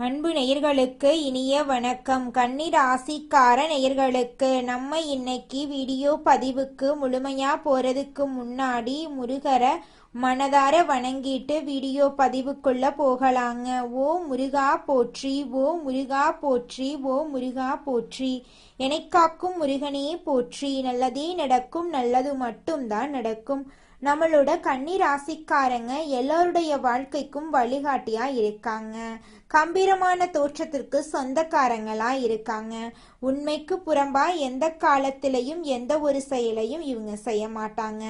அன்பு நேயர்களுக்கு இனிய வணக்கம். கன்னி ராசிக்கார நேயர்களுக்கு நம்ம இன்னைக்கு வீடியோ பதிவுக்கு முழுமையா போறதுக்கு முன்னாடி முருகரை மனதார வணங்கிட்டு வீடியோ பதிவுக்குள்ள போகலாங்க. ஓ முருகா போற்றி, ஓ முருகா போற்றி, ஓ முருகா போற்றி. எனைக்காக்கும் முருகனே போற்றி. நல்லதே நடக்கும், நல்லது மட்டும்தான் நடக்கும். நம்மளோட கன்னி ராசிக்காரங்க எல்லாருடைய வாழ்க்கைக்கும் வழிகாட்டியா இருக்காங்க. கம்பீரமான தோற்றத்திற்கு சொந்தக்காரங்களா இருக்காங்க. உண்மைக்கு புறம்பா எந்த காலத்திலையும் எந்த ஒரு செயலையும் இவங்க செய்ய மாட்டாங்க.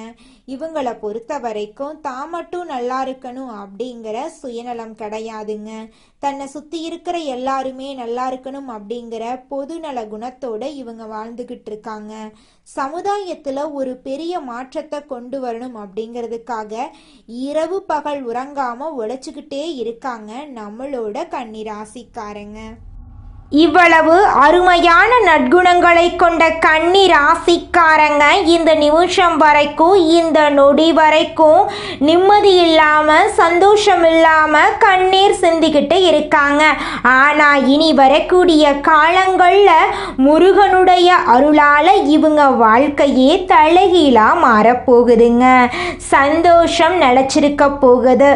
இவங்களை பொறுத்த வரைக்கும் தான் மட்டும் நல்லா இருக்கணும் அப்படிங்கிற சுயநலம் கிடையாதுங்க. தன்னை சுத்தி இருக்கிற எல்லாருமே நல்லா இருக்கணும் அப்படிங்கிற பொதுநல குணத்தோட இவங்க வாழ்ந்துகிட்டு இருக்காங்க. சமுதாயத்துல ஒரு பெரிய மாற்றத்தை கொண்டு வரணும் அப்படிங்கிறதுக்காக இரவு பகல் உறங்காம உழைச்சுக்கிட்டே இருக்காங்க நம்மளோட கன்னி ராசிக்காரங்க. இவ்வளவு அருமையான நற்குணங்களை கொண்ட கன்னி ராசிக்காரங்க இந்த நிமிஷம் வரைக்கும், இந்த நொடி வரைக்கும் நிம்மதி இல்லாம சந்தோஷம் இல்லாம கண்ணீர் சிந்திக்கிட்டு இருக்காங்க. ஆனா இனி வரக்கூடிய காலங்கள்ல முருகனுடைய அருளால இவங்க வாழ்க்கையே தலைகீழா மாறப்போகுதுங்க. சந்தோஷம் நிலைச்சிருக்க போகுது.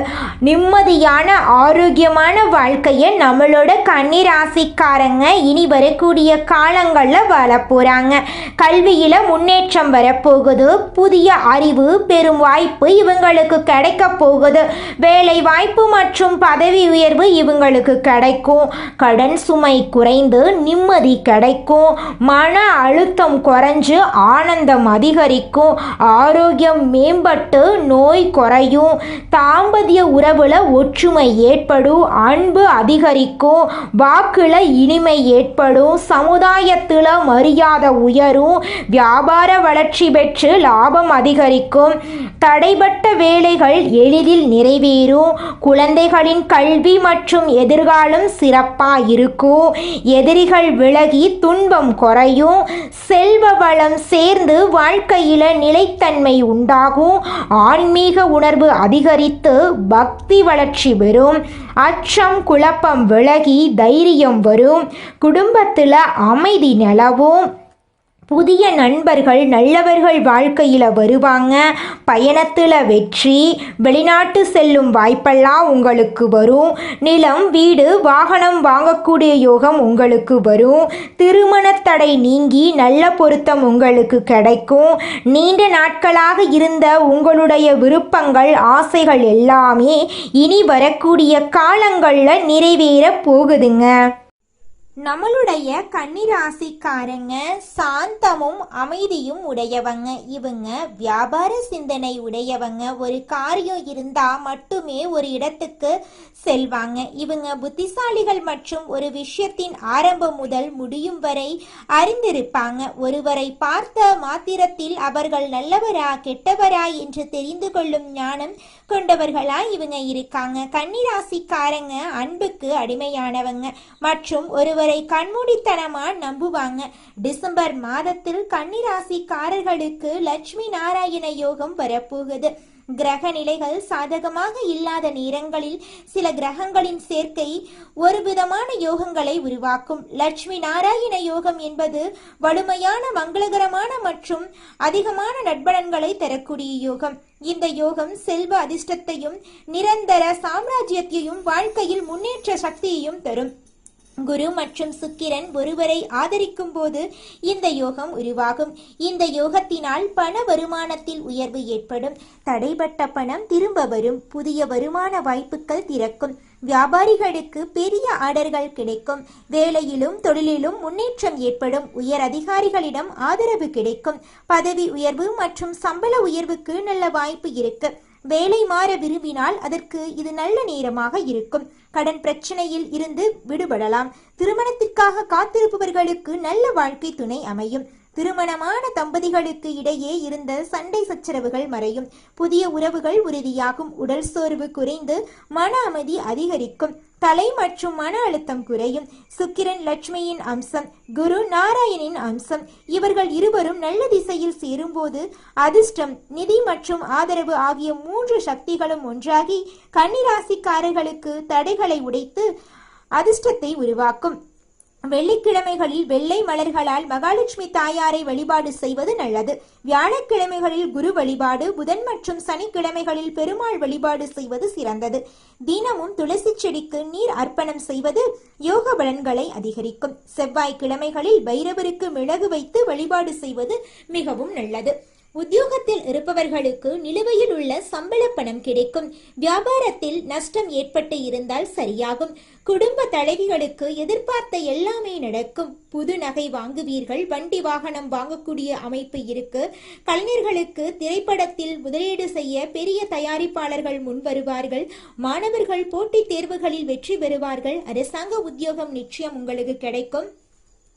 நிம்மதியான ஆரோக்கியமான வாழ்க்கையை நம்மளோட கன்னி ராசிக்கார இனி வரக்கூடிய காலங்கள்ல வாழ போறாங்க. கல்வியில முன்னேற்றம் வரப்போகுது. புதிய அறிவு பெரும் வாய்ப்பு இவங்களுக்கு கிடைக்க போகுது. வேலை வாய்ப்பு மற்றும் பதவி உயர்வு இவங்களுக்கு கிடைக்கும். கடன் சுமை குறைந்து நிம்மதி கிடைக்கும். மன அழுத்தம் குறைஞ்சு ஆனந்தம் அதிகரிக்கும். ஆரோக்கியம் மேம்பட்டு நோய் குறையும். தாம்பத்திய உறவுல ஒற்றுமை ஏற்படும். அன்பு அதிகரிக்கும். வாக்குல இனிமை ஏற்படும். சமுதாயத்தில் மரியாதை உயரும். வியாபார வளர்ச்சி பெற்று லாபம் அதிகரிக்கும். தடைபட்ட வேலைகள் எளிதில் நிறைவேறும். குழந்தைகளின் கல்வி மற்றும் எதிர்காலம் சிறப்பாக இருக்கும். எதிரிகள் விலகி துன்பம் குறையும். செல்வ வளம் சேர்ந்து வாழ்க்கையில் நிலைத்தன்மை உண்டாகும். ஆன்மீக உணர்வு அதிகரித்து பக்தி வளர்ச்சி பெறும். அச்சம் குழப்பம் விலகி தைரியம் வரும். குடும்பத்தில் அமைதி நிலவும். புதிய நண்பர்கள் நல்லவர்கள் வாழ்க்கையில் வருவாங்க. பயணத்தில் வெற்றி. வெளிநாட்டு செல்லும் வாய்ப்பெல்லாம் உங்களுக்கு வரும். நிலம் வீடு வாகனம் வாங்கக்கூடிய யோகம் உங்களுக்கு வரும். திருமண தடை நீங்கி நல்ல பொருத்தம் உங்களுக்கு கிடைக்கும். நீண்ட நாட்களாக இருந்த உங்களுடைய விருப்பங்கள் ஆசைகள் எல்லாமே இனி வரக்கூடிய காலங்களில் நிறைவேற போகுதுங்க. நம்மளுடைய கன்னி ராசிக்காரங்க சாந்தமும் அமைதியும் உடையவங்க. இவங்க வியாபார சிந்தனை உடையவங்க. ஒரு காரியம் இருந்தா மட்டுமே ஒரு இடத்துக்கு செல்வாங்க. இவங்க புத்திசாலிகள் மற்றும் ஒரு விஷயத்தின் ஆரம்பம் முதல் முடியும் வரை அறிந்திருப்பாங்க. ஒருவரை பார்த்த மாத்திரத்தில் அவர்கள் நல்லவரா கெட்டவரா என்று தெரிந்து கொள்ளும் ஞானம் கொண்டவர்களா இவங்க இருக்காங்க. கன்னி ராசிக்காரங்க அன்புக்கு அடிமையானவங்க மற்றும் ஒருவரை கண்மூடித்தனமா நம்புவாங்க. டிசம்பர் மாதத்தில் கன்னி ராசிக்காரர்களுக்கு லட்சுமி நாராயண யோகம் வரப்போகுது. கிரக நிலைகள் சாதகமாக இல்லாத நேரங்களில் சில கிரகங்களின் சேர்க்கை ஒரு விதமான யோகங்களை உருவாக்கும். லட்சுமி நாராயண யோகம் என்பது வலிமையான மங்களகரமான மற்றும் அதிகமான நட்பலன்களை தரக்கூடிய யோகம். இந்த யோகம் செல்வ அதிர்ஷ்டத்தையும் நிரந்தர சாம்ராஜ்யத்தையும் வாழ்க்கையில் முன்னேற்ற சக்தியையும் தரும். குரு மற்றும் சுக்கிரன் ஒருவரை ஆதரிக்கும் போது இந்த யோகம் உருவாகும். இந்த யோகத்தினால் பண வருமானத்தில் உயர்வு ஏற்படும். தடைபட்ட பணம் திரும்ப வரும். புதிய வருமான வாய்ப்புகள் திறக்கும். வியாபாரிகளுக்கு பெரிய ஆர்டர்கள் கிடைக்கும். வேலையிலும் தொழிலிலும் முன்னேற்றம் ஏற்படும். உயர் அதிகாரிகளிடம் ஆதரவு கிடைக்கும். பதவி உயர்வு மற்றும் சம்பள உயர்வுக்கு நல்ல வாய்ப்பு இருக்கு. வேலை மாற விரும்பினால் அதற்கு இது நல்ல நேரமாக இருக்கும். கடன் பிரச்சனையில் இருந்து விடுபடலாம். திருமணத்திற்காக காத்திருப்பவர்களுக்கு நல்ல வாழ்க்கை துணை அமையும். திருமணமான தம்பதிகளுக்கு இடையே இருந்த சண்டை சச்சரவுகள் மறையும். புதிய உறவுகள் உறுதியாகும். உடல் சோர்வு குறைந்து மன அமைதி அதிகரிக்கும். தலை மற்றும் மன அழுத்தம் குறையும். சுக்கிரன் லட்சுமியின் அம்சம், குரு நாராயணின் அம்சம். இவர்கள் இருவரும் நல்ல திசையில் சேரும்போது அதிர்ஷ்டம், நிதி மற்றும் ஆதரவு ஆகிய 3 சக்திகளும் ஒன்றாகி கன்னிராசிக்காரர்களுக்கு தடைகளை உடைத்து அதிர்ஷ்டத்தை உருவாக்கும். வெள்ளிக்கிழமைகளில் வெள்ளை மலர்களால் மகாலட்சுமி தாயாரை வழிபாடு செய்வது நல்லது. வியாழக்கிழமைகளில் குரு வழிபாடு, புதன் மற்றும் சனிக்கிழமைகளில் பெருமாள் வழிபாடு செய்வது சிறந்தது. தினமும் துளசி செடிக்கு நீர் அர்ப்பணம் செய்வது யோக பலன்களை அதிகரிக்கும். செவ்வாய்க்கிழமைகளில் பைரவருக்கு மிளகு வைத்து வழிபாடு செய்வது மிகவும் நல்லது. உத்தியோகத்தில் இருப்பவர்களுக்கு நிலுவையில் உள்ள சம்பள பணம் கிடைக்கும். வியாபாரத்தில் நஷ்டம் ஏற்பட்டு இருந்தால் சரியாகும். குடும்ப தலைவிகளுக்கு எதிர்பார்த்த எல்லாமே நடக்கும். புது நகை வாங்குவீர்கள். வண்டி வாகனம் வாங்கக்கூடிய அமைப்பு இருக்கு. கலைஞர்களுக்கு திரைப்படத்தில் முதலீடு செய்ய பெரிய தயாரிப்பாளர்கள் முன் வருவார்கள். மாணவர்கள் போட்டித் தேர்வுகளில் வெற்றி பெறுவார்கள். அரசாங்க உத்தியோகம் நிச்சயம் உங்களுக்கு கிடைக்கும்.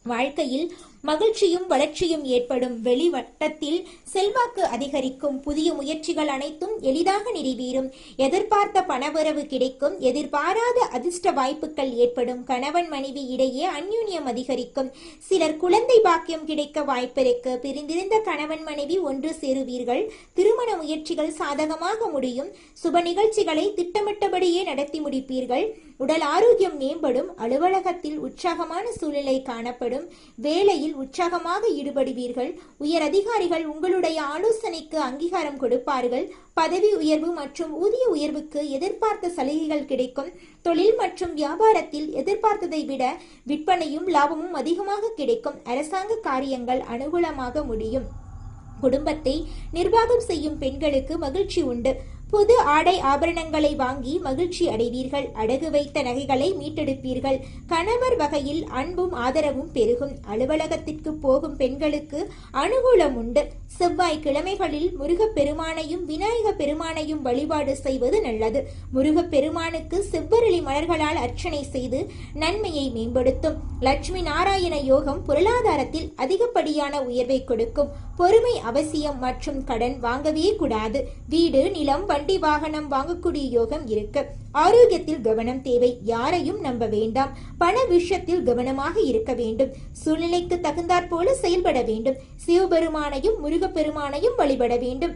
வாழ்க்கையில் மகிழ்ச்சியும் வளர்ச்சியும் ஏற்படும். வெளிவட்டத்தில் செல்வாக்கு அதிகரிக்கும். புதிய முயற்சிகள் அனைத்தும் எளிதாக நிறைவேறும். எதிர்பார்த்த பணவரவு கிடைக்கும். எதிர்பாராத அதிர்ஷ்ட வாய்ப்புகள் ஏற்படும். கணவன் மனைவி இடையே அந்யூன்யம் அதிகரிக்கும். சிலர் குழந்தை பாக்கியம் கிடைக்க வாய்ப்பிருக்கு. பிரிந்திருந்த கணவன் மனைவி ஒன்று சேருவீர்கள். திருமண முயற்சிகள் சாதகமாக முடியும். சுப நிகழ்ச்சிகளை திட்டமிட்டபடியே நடத்தி முடிப்பீர்கள். உடல் ஆரோக்கியம் மேம்படும். அலுவலகத்தில் உற்சாகமான சூழ்நிலை காணப்படும். வேலையில் உற்சாகமாக ஈடுபடுவீர்கள். உயர் அதிகாரிகள் உங்களுடைய ஆலோசனைக்கு அங்கீகாரம் கொடுப்பார்கள். பதவி உயர்வு மற்றும் ஊதிய உயர்வுக்கு எதிர்பார்த்த சலுகைகள் கிடைக்கும். தொழில் மற்றும் வியாபாரத்தில் எதிர்பார்த்ததை விட விற்பனையும் லாபமும் அதிகமாக கிடைக்கும். அரசாங்க காரியங்கள் அனுகூலமாக முடியும். குடும்பத்தை நிர்வாகம் செய்யும் பெண்களுக்கு மகிழ்ச்சி உண்டு. புது ஆடை ஆபரணங்களை வாங்கி மகிழ்ச்சி அடைவீர்கள். அடகு வைத்த நகைகளை மீட்டெடுப்பீர்கள். கணவர் வகையில் அன்பும் ஆதரவும் பெருகும். அலுவலகத்திற்கு போகும் பெண்களுக்கு அனுகூலம் உண்டு. செவ்வாய்க்கிழமைகளில் முருகப்பெருமானையும் விநாயக பெருமானையும் வழிபாடு செய்வது நல்லது. முருகப்பெருமானுக்கு செவ்வரளி மலர்களால் அர்ச்சனை செய்து நன்மையை மேம்படுத்தும். லட்சுமி நாராயண யோகம் பொருளாதாரத்தில் அதிகப்படியான உயர்வை கொடுக்கும். பொறுமை அவசியம் மற்றும் கடன் வாங்கவே கூடாது. வீடு, நிலம், வண்டி வாகனம் வாங்கக்கூடிய யோகம் இருக்கு. ஆரோக்கியத்தில் கவனம் தேவை. யாரையும் நம்ப வேண்டாம். பண விஷயத்தில் கவனமாக இருக்க வேண்டும். சூழ்நிலைக்கு தகுந்தாற் போல செயல்பட வேண்டும். சிவபெருமானையும் முருகப்பெருமானையும் வழிபட வேண்டும்.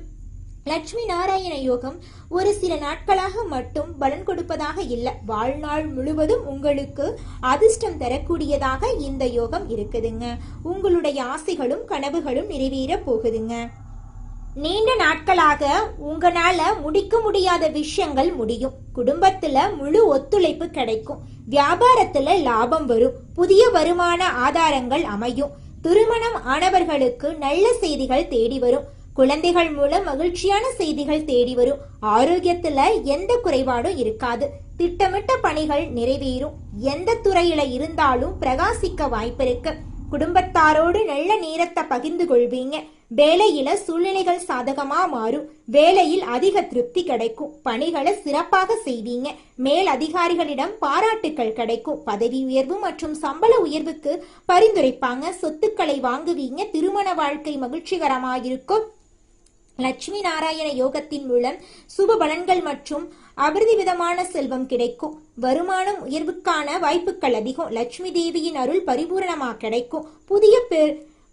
லட்சுமி நாராயண யோகம் ஒரு சில நாட்களாக மட்டும் பலன் கொடுப்பதாக இல்லை. வாழ்நாள் முழுவதும் உங்களுக்கு அதிர்ஷ்டம் தரக்கூடியதாக இந்த யோகம் இருக்குதுங்க. உங்களுடைய ஆசைகளும் கனவுகளும் நிறைவேற போகுதுங்க. நீண்ட நாட்களாக உங்களால முடிக்க முடியாத விஷயங்கள் முடியும். குடும்பத்துல முழு ஒத்துழைப்பு கிடைக்கும். வியாபாரத்துல லாபம் வரும். புதிய வருமான ஆதாரங்கள் அமையும். திருமணம் ஆனவர்களுக்கு நல்ல செய்திகள் தேடி வரும். குழந்தைகள் மூலம் மகிழ்ச்சியான செய்திகள் தேடி வரும். ஆரோக்கியத்துல எந்த குறைபாடும் இருக்காது. திட்டமிட்ட பணிகள் நிறைவேறும். எந்த துறையில இருந்தாலும் பிரகாசிக்க வாய்ப்பிருக்கு. குடும்பத்தாரோடு நல்ல நேரத்தை பகிர்ந்து கொள்வீங்க. வேலையில சூழ்நிலைகள் சாதகமா மாறும். வேலையில் அதிக திருப்தி கிடைக்கும். பணிகளை சிறப்பாக செய்வீங்க. மேல் அதிகாரிகளிடம் பாராட்டுக்கள் கிடைக்கும். பதவி உயர்வு மற்றும் சம்பள உயர்வுக்கு பரிந்துரைப்பாங்க. சொத்துக்களை வாங்குவீங்க. திருமண வாழ்க்கை மகிழ்ச்சிகரமாயிருக்கும். லட்சுமி நாராயண யோகத்தின் மூலம் சுப பலன்கள் மற்றும் அபரிவிதமான செல்வம் கிடைக்கும். வருமானம் உயர்வுக்கான வாய்ப்புகள் அதிகம். லட்சுமி தேவியின் அருள் பரிபூரணமாக கிடைக்கும். புதிய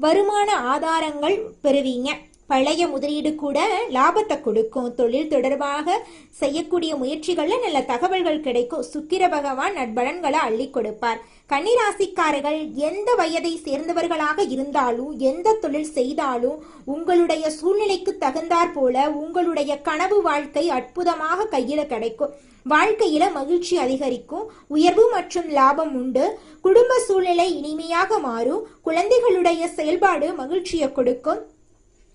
வருமான ஆதாரங்கள் பெறுவீங்க. பழைய முதலீடு கூட லாபத்தை கொடுக்கும். தொழில் தொடர்பாக செய்யக்கூடிய முயற்சிகள்ல நல்ல தகவல்கள் கிடைக்கும். சுக்கிர பகவான் நட்பலன்களை அள்ளி கொடுப்பார். கன்னிராசிக்காரர்கள் எந்த வயதை சேர்ந்தவர்களாக இருந்தாலும் எந்த தொழில் செய்தாலும் உங்களுடைய சூழ்நிலைக்கு தகுந்தாற் போல உங்களுடைய கனவு வாழ்க்கை அற்புதமாக கையில கிடைக்கும். வாழ்க்கையில மகிழ்ச்சி அதிகரிக்கும். உயர்வு மற்றும் லாபம் உண்டு. குடும்ப சூழ்நிலை இனிமையாக மாறும். குழந்தைகளுடைய செயல்பாடு மகிழ்ச்சியை கொடுக்கும்.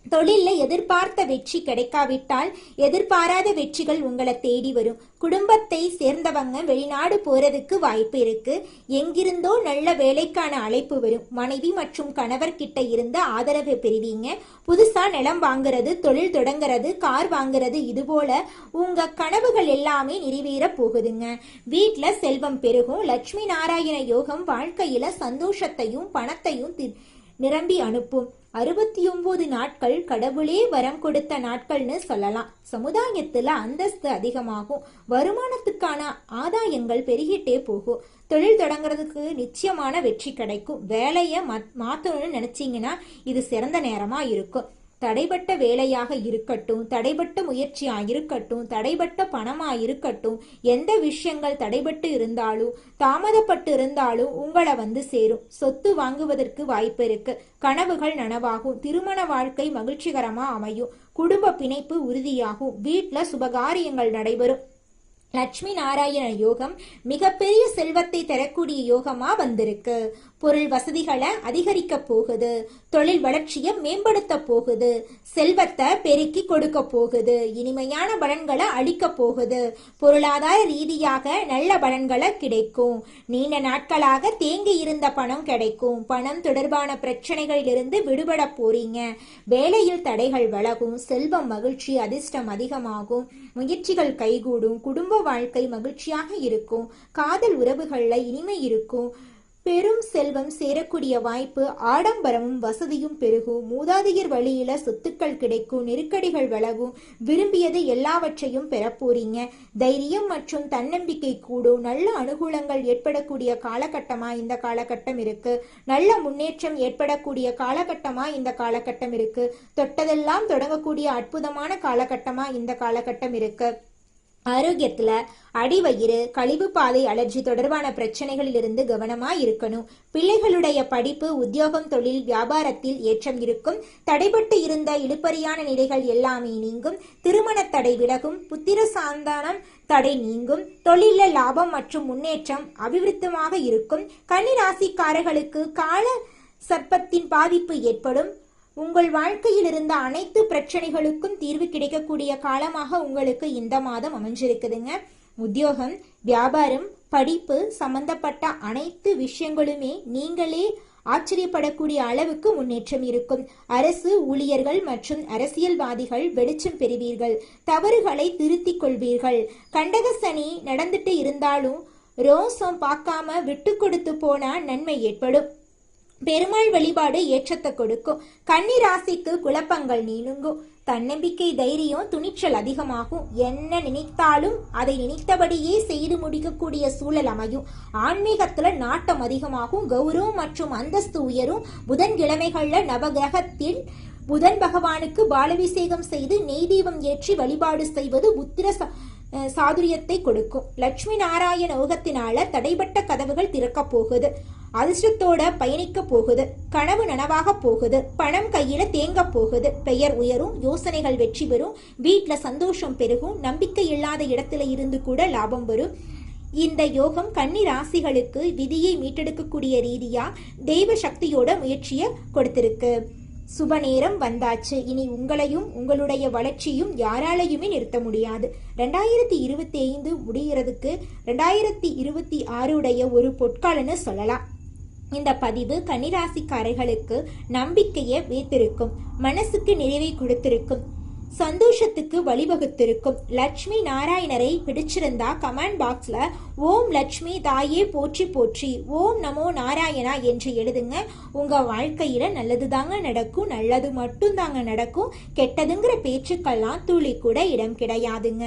தொழில எதிர்பார்த்த வெற்றி கிடைக்காவிட்டால் எதிர்பாராத வெற்றிகள் உங்களை தேடி வரும். குடும்பத்தை சேர்ந்தவங்க வெளிநாடு போறதுக்கு வாய்ப்பு இருக்கு. எங்கிருந்தோ நல்ல வேலைக்கான அழைப்பு வரும். மனைவி மற்றும் கணவர் கிட்ட இருந்த ஆதரவு பெறுவீங்க. புதுசா நிலம் வாங்குறது, தொழில் தொடங்குறது, கார் வாங்குறது, இது போல உங்க கனவுகள் எல்லாமே நிறைவேற போகுதுங்க. வீட்டுல செல்வம் பெருகும். லட்சுமி நாராயண யோகம் வாழ்க்கையில சந்தோஷத்தையும் பணத்தையும் நிரம்பி அனுப்பும். 69 நாட்கள் கடவுளே வரம் கொடுத்த நாட்கள்னு சொல்லலாம். சமுதாயத்துல அந்தஸ்து அதிகமாகும். வருமானத்துக்கான ஆதாயங்கள் பெருகிட்டே போகும். தொழில் தொடங்குறதுக்கு நிச்சயமான வெற்றி கிடைக்கும். வேலையை மாத்தணும்னு நினைச்சீங்கன்னா இது சிறந்த நேரமா இருக்கும். தடைப்பட்ட வேலையாக இருக்கட்டும், தடைப்பட்ட முயற்சியாக இருக்கட்டும், தடைப்பட்ட பணமாக இருக்கட்டும், எந்த விஷயங்கள் தடைப்பட்டு இருந்தாலும் தாமதப்பட்டு இருந்தாலும் உங்களை வந்து சேரும். சொத்து வாங்குவதற்கு வாய்ப்பு இருக்கு. கனவுகள் நனவாகும். திருமண வாழ்க்கை மகிழ்ச்சிகரமா அமையும். குடும்ப பிணைப்பு உறுதியாகும். வீட்டில் சுபகாரியங்கள் நடைபெறும். லட்சுமி நாராயண யோகம் மிகப்பெரிய செல்வத்தை தரக்கூடிய யோகமா வந்திருக்கு. பொருள் வசதிகளை அதிகரிக்க போகுது. தொழில் வளர்ச்சியை மேம்படுத்த போகுது. செல்வத்தை பெருக்கி கொடுக்க போகுது. இனிமையான பலன்களை அளிக்க போகுது. பொருளாதார ரீதியாக நல்ல பலன்களை கிடைக்கும். நீண்ட நாட்களாக தேங்கி இருந்த பணம் கிடைக்கும். பணம் தொடர்பான பிரச்சனைகளிலிருந்து விடுபட போறீங்க. வேலையில் தடைகள் விலகும். செல்வம் மகிழ்ச்சி அதிர்ஷ்டம் அதிகமாகும். முயற்சிகள் கைகூடும். குடும்ப வாழ்க்கை மகிழ்ச்சியாக இருக்கும். காதல் உறவுகள்ல இனிமை இருக்கும். பெரும் செல்வம் சேரக்கூடிய வாய்ப்பு. ஆடம்பரமும் வசதியும் பெருகும். மூதாதையர் வழியில சொத்துக்கள் கிடைக்கும். நெருக்கடிகள் விலகும். விரும்பியது எல்லாவற்றையும் பெறப்போறீங்க. தைரியம் மற்றும் தன்னம்பிக்கை கூடும். நல்ல அனுகூலங்கள் ஏற்படக்கூடிய காலகட்டமா இந்த காலகட்டம் இருக்கு. நல்ல முன்னேற்றம் ஏற்படக்கூடிய காலகட்டமா இந்த காலகட்டம் இருக்கு. தொட்டதெல்லாம் தொடங்கக்கூடிய அற்புதமான காலகட்டமா இந்த காலகட்டம் இருக்கு. ஆரோக்கியத்துல அடிவயிறு, கழிவு பாதை அலர்ஜி தொடர்பான பிரச்சனைகளில் இருந்து கவனமா இருக்கணும். பிள்ளைகளுடைய படிப்பு, உத்தியோகம், தொழில், வியாபாரத்தில் ஏற்றம் இருக்கும். தடைபட்டு இருந்த இழுபறியான நிலைகள் எல்லாமே நீங்கும். திருமண தடை விலகும். புத்திர சாந்தானம் தடை நீங்கும். தொழில லாபம் மற்றும் முன்னேற்றம் அபிவிருத்தமாக இருக்கும். கன்னி ராசிக்காரர்களுக்கு கால சர்ப்பத்தின் பாதிப்பு ஏற்படும். உங்கள் வாழ்க்கையில் இருந்த அனைத்து பிரச்சனைகளுக்கும் தீர்வு கிடைக்கக்கூடிய காலமாக உங்களுக்கு இந்த மாதம் அமைஞ்சிருக்குதுங்க. உத்தியோகம், வியாபாரம், படிப்பு சம்பந்தப்பட்ட அனைத்து விஷயங்களுமே நீங்களே ஆச்சரியப்படக்கூடிய அளவுக்கு முன்னேற்றம் இருக்கும். அரசு ஊழியர்கள் மற்றும் அரசியல்வாதிகள் வெளிச்சம் பெறுவீர்கள். தவறுகளை திருத்திக் கொள்வீர்கள். கண்டக சனி நடந்துட்டு இருந்தாலும் ரோசம் பார்க்காம விட்டு கொடுத்து போனா நன்மை ஏற்படும். பெருமாள் வழிபாடு ஏற்றத்தை கொடுக்கும். கன்னி ராசிக்கு குழப்பங்கள் நீங்கும். தன்னம்பிக்கை, தைரியம், துணிச்சல் அதிகமாகும். என்ன நினைத்தாலும் அதை நினைத்தபடியே செய்து முடிக்கக்கூடிய சூழல் அமையும். ஆன்மீகத்துல நாட்டம் அதிகமாகும். கௌரவம் மற்றும் அந்தஸ்து உயரும். புதன்கிழமைகள்ல நவகிரகத்தில் புதன் பகவானுக்கு பாலபிஷேகம் செய்து நெய் தீபம் ஏற்றி வழிபாடு செய்வது புத்திர சாதுரியத்தை கொடுக்கும். லட்சுமி நாராயண யோகத்தினால தடைபட்ட கதவுகள் திறக்க போகுது. அதிர்ஷ்டத்தோட பயணிக்க போகுது. கனவு நனவாக போகுது. பணம் கையில தேங்க போகுது. பெயர் உயரும். யோசனைகள் வெற்றி பெறும். வீட்டுல சந்தோஷம் பெருகும். நம்பிக்கை இல்லாத இடத்துல இருந்து கூட லாபம் வரும். இந்த யோகம் கன்னி ராசிகளுக்கு விதியை மீட்டெடுக்கக்கூடிய ரீதியா தெய்வ சக்தியோட முயற்சியை கொடுத்திருக்கு. சுப நேரம் வந்தாச்சு. இனி உங்களையும் உங்களுடைய வளர்ச்சியும் யாராலையுமே நிறுத்த முடியாது. 2025 முடிகிறதுக்கு 2026 ஒரு பொற்காலன்னு சொல்லலாம். இந்த பதிவு கன்னிராசிக்காரர்களுக்கு நம்பிக்கையை வைத்திருக்கும். மனசுக்கு நிறைவை கொடுத்திருக்கும். சந்தோஷத்துக்கு வழிவகுத்திருக்கும். லட்சுமி நாராயணரை பிடிச்சிருந்தா கமெண்ட் பாக்ஸ்ல ஓம் லட்சுமி தாயே போற்றி போற்றி, ஓம் நமோ நாராயணா என்று எழுதுங்க. உங்க வாழ்க்கையில நல்லது தாங்க நடக்கும். நல்லது மட்டும் தாங்க நடக்கும். கெட்டதுங்கிற பேச்சுக்கெல்லாம் துளி கூட இடம் கிடையாதுங்க.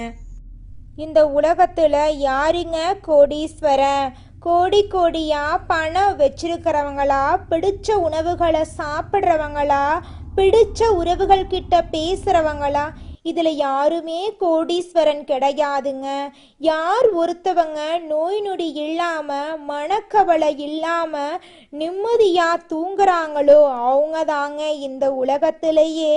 இந்த உலகத்துல யாருங்க கோடீஸ்வரன்? கோடி கோடியா பணம் வச்சிருக்கிறவங்களா, பிடிச்ச உணவுகளை சாப்பிட்றவங்களா, பிடிச்ச உறவுகள் கிட்ட பேசுறவங்களா? இதுல யாருமே கோடீஸ்வரன் கிடையாதுங்க. யார் ஒருத்தவங்க நோய் நொடி இல்லாம, மனக்கவலை இல்லாம நிம்மதியா தூங்குறாங்களோ அவங்க தாங்க இந்த உலகத்திலேயே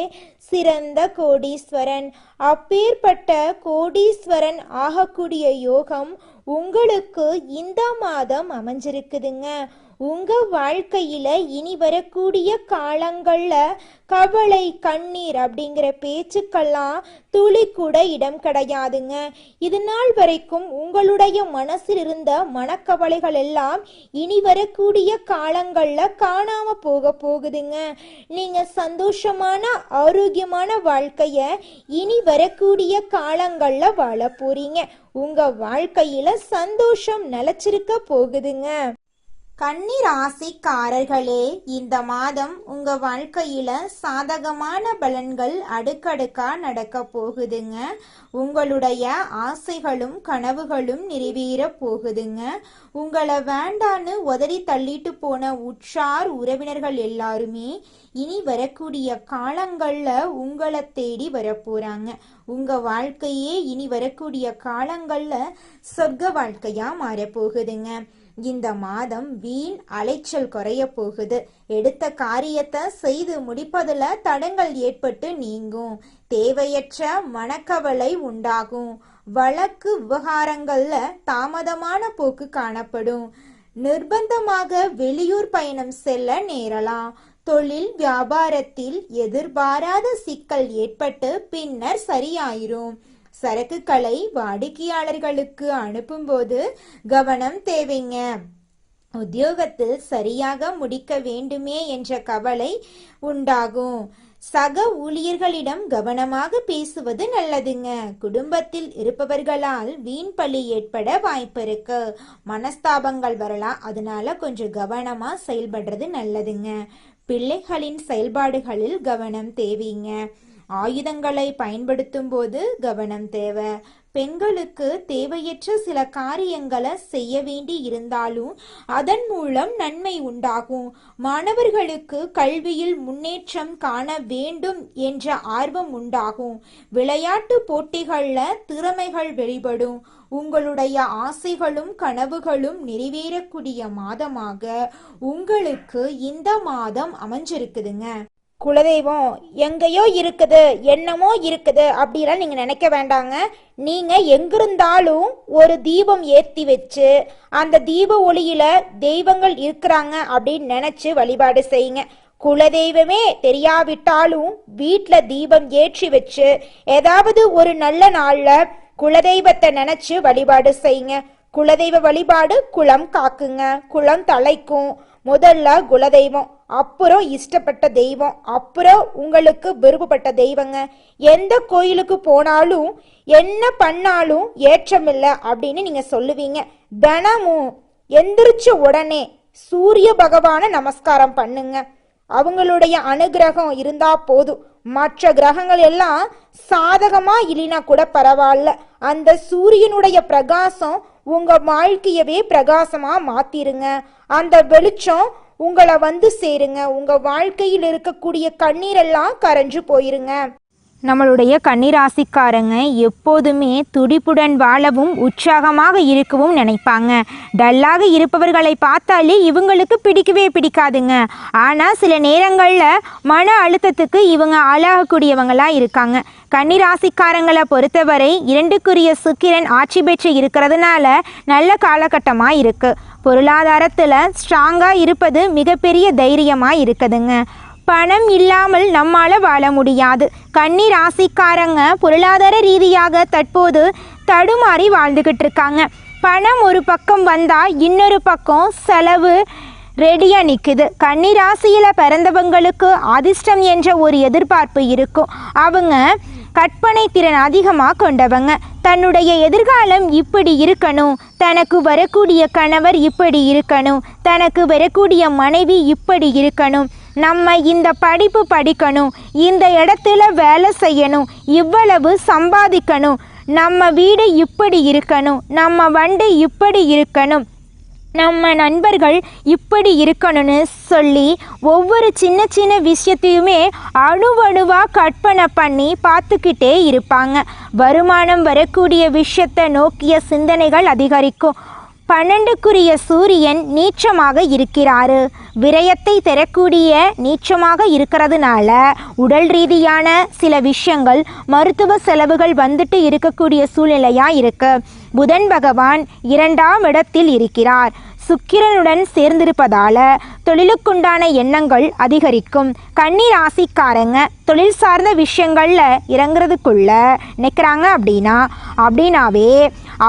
சிறந்த கோடீஸ்வரன். அப்பேற்பட்ட கோடீஸ்வரன் ஆகக்கூடிய யோகம் உங்களுக்கு இந்த மாதம் அமைஞ்சிருக்குதுங்க. உங்க வாழ்க்கையில இனி வரக்கூடிய காலங்கள்ல கவலை, கண்ணீர் அப்படிங்கிற பேச்சுக்கெல்லாம் துளி கூட இடம் கிடையாதுங்க. இது நாள் வரைக்கும் உங்களுடைய மனசில் இருந்த மனக்கவலைகள் எல்லாம் இனி வரக்கூடிய காலங்கள்ல காணாம போகுதுங்க. நீங்க சந்தோஷமான ஆரோக்கியமான வாழ்க்கைய இனி வரக்கூடிய காலங்கள்ல வாழ போறீங்க. உங்க வாழ்க்கையில சந்தோஷம் நிலைச்சிருக்க போகுதுங்க. கன்னி ராசிக்காரர்களே, இந்த மாதம் உங்க வாழ்க்கையில சாதகமான பலன்கள் அடுக்கடுக்கா நடக்க போகுதுங்க. உங்களுடைய ஆசைகளும் கனவுகளும் நிறைவேற போகுதுங்க. உங்களை வேண்டான்னு உதறி தள்ளிட்டு போன உற்றார் உறவினர்கள் எல்லாருமே இனி வரக்கூடிய காலங்கள்ல உங்களை தேடி வரப்போறாங்க. உங்க வாழ்க்கையே இனி வரக்கூடிய காலங்கள்ல சொர்க்க வாழ்க்கையா மாறப்போகுதுங்க. இந்த மாதம் வீண் அலைச்சல் குறைய போகுது. எடுத்த காரியத்தை செய்து முடிப்பதுல தடங்கள் ஏற்பட்டு நீங்கும். தேவையற்ற மனக்கவலை உண்டாகும். வழக்கு விவகாரங்கள்ல தாமதமான போக்கு காணப்படும். நிர்பந்தமாக வெளியூர் பயணம் செல்ல நேரலாம். தொழில் வியாபாரத்தில் எதிர்பாராத சிக்கல் ஏற்பட்டு பின்னர் சரியாயிரும். சரக்குகளை வாடிக்கையாளர்களுக்கு அனுப்பும்போது கவனம் தேவைங்க. உத்தியோகத்தில் சரியாக முடிக்க வேண்டுமே என்ற கவலை உண்டாகும். சக ஊழியர்களிடம் கவனமாக பேசுவது நல்லதுங்க. குடும்பத்தில் இருப்பவர்களால் வீண் பழி ஏற்பட வாய்ப்பு இருக்கு. மனஸ்தாபங்கள் வரலாம். அதனால கொஞ்சம் கவனமா செயல்படுறது நல்லதுங்க. பிள்ளைகளின் செயல்பாடுகளில் கவனம் தேவைங்க. ஆயுதங்களை பயன்படுத்தும் போது கவனம் தேவை. பெண்களுக்கு தேவையற்ற சில காரியங்களை செய்ய வேண்டி இருந்தாலும் அதன் மூலம் நன்மை உண்டாகும். மாணவர்களுக்கு கல்வியில் முன்னேற்றம் காண வேண்டும் என்ற ஆர்வம் உண்டாகும். விளையாட்டு போட்டிகள்ல திறமைகள் வெளிப்படும். உங்களுடைய ஆசைகளும் கனவுகளும் நிறைவேறக்கூடிய மாதமாக உங்களுக்கு இந்த மாதம் அமைஞ்சிருக்குதுங்க. குலதெய்வம் எங்கேயோ இருக்குது, என்னமோ இருக்குது அப்படிலாம் நீங்கள் நினைக்க வேண்டாங்க. நீங்கள் எங்கிருந்தாலும் ஒரு தீபம் ஏற்றி வச்சு அந்த தீப ஒளியில் தெய்வங்கள் இருக்கிறாங்க அப்படின்னு நினச்சி வழிபாடு செய்யுங்க. குலதெய்வமே தெரியாவிட்டாலும் வீட்டில் தீபம் ஏற்றி வச்சு ஏதாவது ஒரு நல்ல நாளில் குலதெய்வத்தை நினச்சி வழிபாடு செய்யுங்க. குலதெய்வ வழிபாடு குலம் காக்குங்க, குலம் தலைக்கும். முதல்ல குலதெய்வம், அப்புறம் இஷ்டப்பட்ட தெய்வம், அப்புறம் உங்களுக்கு விருப்பப்பட்ட தெய்வங்க. எந்த கோயிலுக்கு போனாலும் என்ன பண்ணாலும் ஏற்றமில்லை அப்படின்னு நீங்க சொல்லுவீங்க. தினமும் எந்திரிச்ச உடனே சூரிய பகவான நமஸ்காரம் பண்ணுங்க. அவங்களுடைய அனுகிரகம் இருந்தா போதும். மற்ற கிரகங்கள் எல்லாம் சாதகமா இல்லைனா கூட பரவாயில்ல. அந்த சூரியனுடைய பிரகாசம் உங்க வாழ்க்கையவே பிரகாசமா மாத்திருங்க. அந்த வெளிச்சம் உங்களை வந்து சேருங்க. உங்க வாழ்க்கையில் இருக்கக்கூடிய கண்ணீரெல்லாம் கரைஞ்சு போயிருங்க. நம்மளுடைய கன்னிராசிக்காரங்க எப்போதுமே துடிப்புடன் வாழவும் உற்சாகமாக இருக்கவும் நினைப்பாங்க. டல்லாக இருப்பவர்களை பார்த்தாலே இவங்களுக்கு பிடிக்கவே பிடிக்காதுங்க. ஆனால் சில நேரங்களில் மன அழுத்தத்துக்கு இவங்க ஆளாகக்கூடியவங்களாக இருக்காங்க. கன்னிராசிக்காரங்களை பொறுத்தவரை 2க்குரிய சுக்கிரன் ஆட்சி பெற்று இருக்கிறதுனால நல்ல காலகட்டமாக இருக்குது. பொருளாதாரத்தில் ஸ்ட்ராங்காக இருப்பது மிகப்பெரிய தைரியமாக இருக்குதுங்க. பணம் இல்லாமல் நம்மால வாழ முடியாது. கன்னி ராசிக்காரங்க பொருளாதார ரீதியாக தற்போது தடுமாறி வாழ்ந்துகிட்டு இருக்காங்க. பணம் ஒரு பக்கம் வந்தா இன்னொரு பக்கம் செலவு ரெடியாக நிற்குது. கன்னி ராசியில் பிறந்தவங்களுக்கு அதிர்ஷ்டம் என்ற ஒரு எதிர்பார்ப்பு இருக்கும். அவங்க கற்பனை திறன் அதிகமாக கொண்டவங்க. தன்னுடைய எதிர்காலம் இப்படி இருக்கணும், தனக்கு வரக்கூடிய கணவர் இப்படி இருக்கணும், தனக்கு வரக்கூடிய மனைவி இப்படி இருக்கணும், நம்ம இந்த படிப்பு படிக்கணும், இந்த இடத்துல வேலை செய்யணும், இவ்வளவு சம்பாதிக்கணும், நம்ம வீடு இப்படி இருக்கணும், நம்ம வண்டி இப்படி இருக்கணும், நம்ம நண்பர்கள் இப்படி இருக்கணும்னு சொல்லி ஒவ்வொரு சின்ன சின்ன விஷயத்தையுமே அணுவணுவாக கற்பனை பண்ணி பார்த்துக்கிட்டே இருப்பாங்க. வருமானம் வரக்கூடிய விஷயத்தை நோக்கிய சிந்தனைகள் அதிகரிக்கும். 12க்குரிய சூரியன் நீச்சமாக இருக்கிறாரு. விரயத்தை தரக்கூடிய நீச்சமாக இருக்கிறதுனால உடல் ரீதியான சில விஷயங்கள், மருத்துவ செலவுகள் வந்துட்டு இருக்கக்கூடிய சூழ்நிலையாக இருக்கு. புதன் பகவான் 2ஆம் இடத்தில் இருக்கிறார். சுக்கிரனுடன் சேர்ந்திருப்பதால தொழிலுக்குண்டான எண்ணங்கள் அதிகரிக்கும். கன்னி ராசிக்காரங்க தொழில் சார்ந்த விஷயங்கள்ல இறங்குறதுக்குள்ள நிற்கிறாங்க அப்படின்னாவே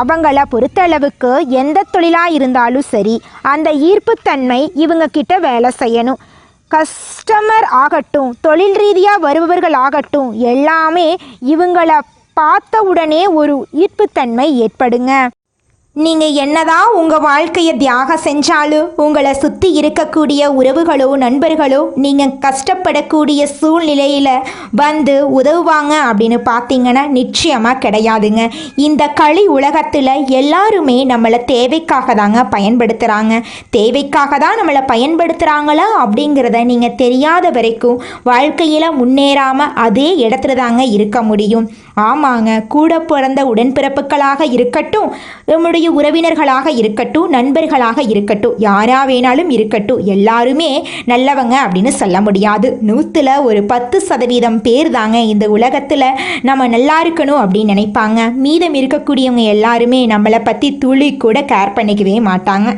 அவங்கள பொறுத்தளவுக்கு எந்த தொழிலாக இருந்தாலும் சரி அந்த ஈர்ப்புத்தன்மை இவங்க கிட்ட வேலை செய்யணும். கஸ்டமர் ஆகட்டும், தொழில் ரீதியாக வருபவர்கள் ஆகட்டும், எல்லாமே இவங்கள பார்த்த உடனே ஒரு ஈர்ப்புத்தன்மை ஏற்படுங்க. நீங்கள் என்னதான் உங்கள் வாழ்க்கையை தியாகம் செஞ்சாலும் உங்களை சுற்றி இருக்கக்கூடிய உறவுகளோ நண்பர்களோ நீங்கள் கஷ்டப்படக்கூடிய சூழ்நிலையில் வந்து உதவுவாங்க அப்படின்னு பார்த்தீங்கன்னா நிச்சயமாக கிடையாதுங்க. இந்த களி உலகத்தில் எல்லாருமே நம்மளை தேவைக்காக தாங்க பயன்படுத்துகிறாங்க. தேவைக்காக தான் நம்மளை பயன்படுத்துகிறாங்களா அப்படிங்கிறத நீங்கள் தெரியாத வரைக்கும் வாழ்க்கையில் முன்னேறாமல் அதே இடத்துல தாங்க இருக்க முடியும். ஆமாங்க, கூட பிறந்த உடன்பிறப்புகளாக இருக்கட்டும், நம்முடைய உறவினர்களாக இருக்கட்டும், நண்பர்களாக இருக்கட்டும், யாரா வேணாலும் இருக்கட்டும், எல்லாருமே நல்லவங்க அப்படின்னு சொல்ல முடியாது. 100ல் ஒரு 10% பேர் தாங்க இந்த உலகத்தில் நம்ம நல்லா இருக்கணும் அப்படின்னு நினைப்பாங்க. மீதம் இருக்கக்கூடியவங்க எல்லாருமே நம்மளை பற்றி துளி கூட கேர் பண்ணிக்கவே மாட்டாங்க.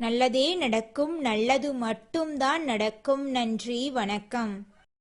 நல்லதே நடக்கும், நல்லது மட்டும்தான் நடக்கும். நன்றி, வணக்கம்.